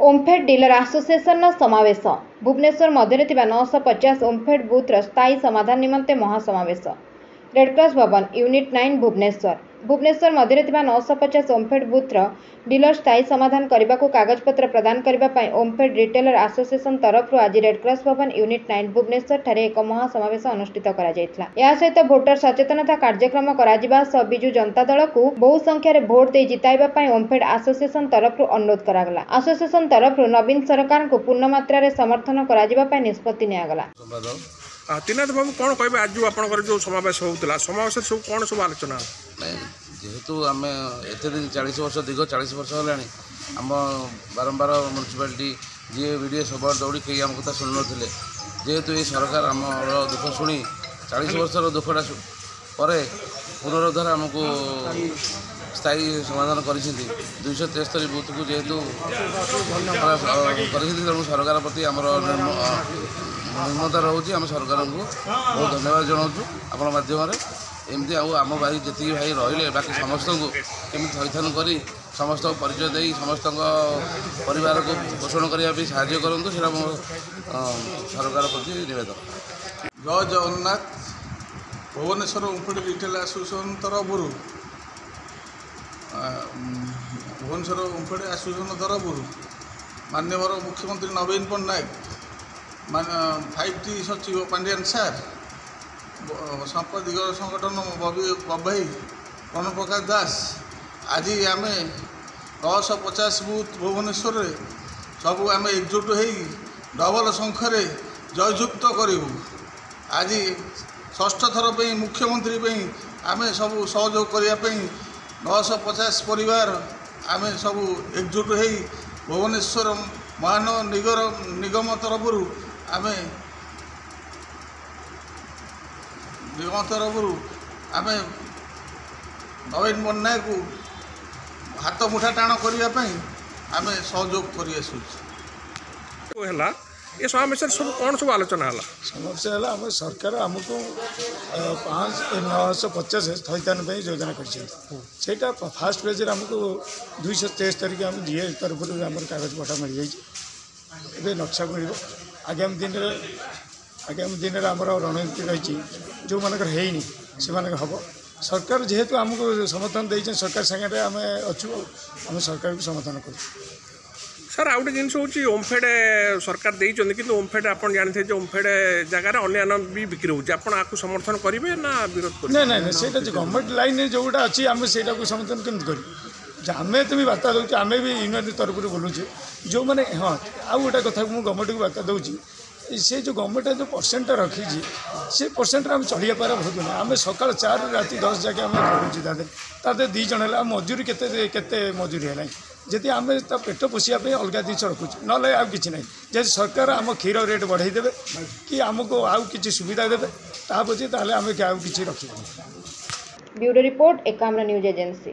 OMFED dealer association समावेश भुवनेश्वर मध्य 950 ओमफेड बूथर स्थायी समाधान निमंते महासमावेश रेडक्रॉस भवन यूनिट 9 भुवनेश्वर मध्य 950 ओमफेड बूथर डीलर स्थायी समाधान करने को कागजपत्र प्रदान करने ओमफेड रिटेलर आसोसिएशन तरफ आज रेडक्रॉस भवन यूनिट 9 भुवनेश्वर ठारे एक महासमावेश अनुष्ठित सहित भोटर सचेतनता कार्यक्रम बिजु जनता दल को बहु संख्यार भोट दे जिताइबा ओमफेड आसोसिएशन तरफ अनुरोध करागला। आसोसिएशन तरफ नवीन सरकार को पूर्ण मात्रा समर्थन कर निष्पत्ति नियागला। त्रिनाथ बाबू कौन कहे आज जो समावेश होता समावेश सब कौन सब आलोचना जेहेतु आम एत दिन 40 वर्ष दीर्घ 40 वर्ष है आम बारंबार म्यूनिसिपालिटी जी वीडियो सब दौड़ी कहीं आम कथा शुणु ना जेहेतु ये सरकार आम दुख शुणी 40 वर्षर दुखटा पर पुनरुद्धार आमको स्थायी समाधान कर 273 बूथ को जेहेतु तेणु सरकार प्रति आमर निर्ममता रोचे आम सरकार को बहुत धन्यवाद जनाऊँ आपण मध्यम एमती आम भाई जी भाई रही बाकी समस्त को केमी थैथान कर समस्त परिचय दे समस्त परिवार को पोषण करने साहाय्य करूँ से सरकार प्रति निवेदन। जय जगन्नाथ। भुवनेश्वर ओमफेड रिटेल एसोसिएशन तरफ भुवनेश्वर ओमफेड एसोसिएशन तरफ माननीय मुख्यमंत्री नवीन पट्टनायक मान 5T सचिव पांडियान सार संपादिक संगठन बबई प्रणव प्रकाश दास आज आम 950 बूथ भुवनेश्वर सब आम एकजुट हो डबल संख्यार जययुक्त करूँ। आज षष्ठ थर पे मुख्यमंत्री आम सब सहयोग करने 950 परिवार आम सब एकजुट हो भुवनेश्वर महानगर निगम तरफ आम आम नवीन पट्टनायक को हाथ मुठा टाण करने आम सहयोग कर ये समावेश सब कौन सब आलोचना है समस्या है आम सरकार आमको 950 थैथान योजना कर फास्ट पेज आमको 273 आम जीए तरफ आम कागज पटा मिल जाए नक्शा मिल आगामी दिन में आम रणनीति रही जो मानकर है से हम सरकार जेहेतु आमको समर्थन दे सरकार सागे आम अच्छु आम सरकार को समर्थन कर सर आउ गोटे जिनस हूँ ओमफेड सरकार देते कि ओमफेड आप जानते हैं ओमफेड जगार अन्य भी बिक्री होती आपको समर्थन करेंगे ना विरोध करेंगे? नहीं से गवर्नमेंट लाइन जोटा अच्छी आम से समर्थन केमती कर आम तो भी बार्ता दूँ आम भी यूनियन तरफ बोलूँ जो मैंने हाँ आउ गोटे कथा मुझे गवर्नमेंट को बार्ता दूँ से जो गवर्नमेंट जो परसेंट रखी से परसेंट आम चढ़िया पार बहुत ना आम सका 4 राति 10 जाके आम करूँ तादे 2 जन है मजूरी केते मजूरी है जदि आम पेट पोषापी अलग जिन रखुचे ना आउ कि ना जब सरकार आम क्षीर रेट बढ़ाईदेवे कि आमको आउ कि सुविधा देवे ता पचे आम कि रखी। Bureau report Ekamra news agency.